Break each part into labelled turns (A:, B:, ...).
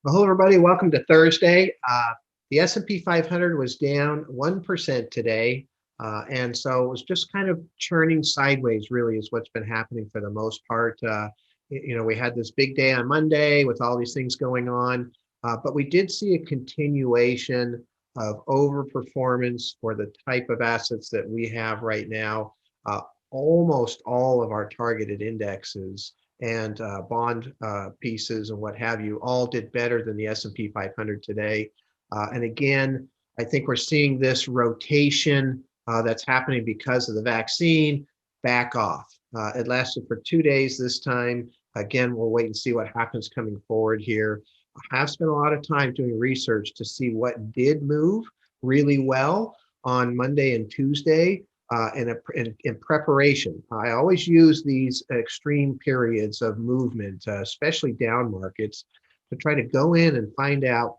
A: Well, hello, everybody. Welcome to Thursday. The S&P 500 was down 1% today. And so it was just kind of churning sideways, really, is what's been happening for the most part. We had this big day on Monday with all these things going on, but we did see a continuation of overperformance for the type of assets that we have right now. Uh, Almost all of our targeted indexes and bond pieces and what have you all did better than the S&P 500 today. And again, I think we're seeing this rotation that's happening because of the vaccine back off. It lasted for 2 days this time. Again, we'll wait and see what happens coming forward here. I have spent a lot of time doing research to see what did move really well on Monday and Tuesday in preparation. I always use these extreme periods of movement, especially down markets, to try to go in and find out,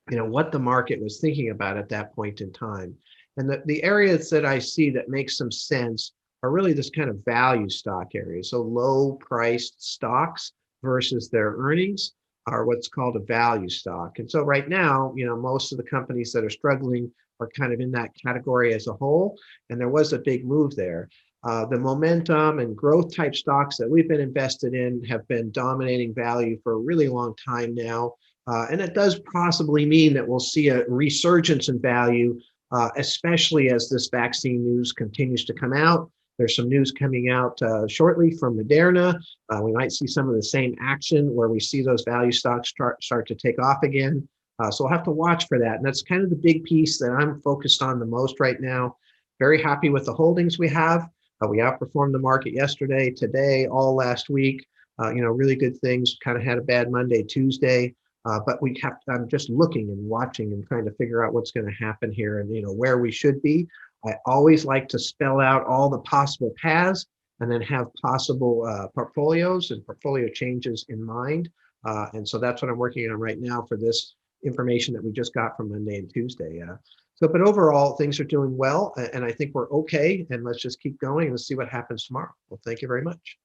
A: what the market was thinking about at that point in time. And the areas that I see that make some sense are really this kind of value stock area. So low priced stocks versus their earnings are what's called a value stock. And so right now, most of the companies that are struggling are kind of in that category as a whole. And there was a big move there. The momentum and growth type stocks that we've been invested in have been dominating value for a really long time now. And it does possibly mean that we'll see a resurgence in value, especially as this vaccine news continues to come out. There's some news coming out shortly from Moderna. We might see some of the same action where we see those value stocks start to take off again. So we'll have to watch for that. And that's kind of the big piece that I'm focused on the most right now. Very happy with the holdings we have. We outperformed the market yesterday, today, all last week. Really good things. Kind of had a bad Monday, Tuesday. But I'm just looking and watching and trying to figure out what's going to happen here and, where we should be. I always like to spell out all the possible paths and then have possible portfolios and portfolio changes in mind. And so that's what I'm working on right now for this information that we just got from Monday and Tuesday. But overall, things are doing well, and I think we're okay. And let's just keep going and let's see what happens tomorrow. Well, thank you very much.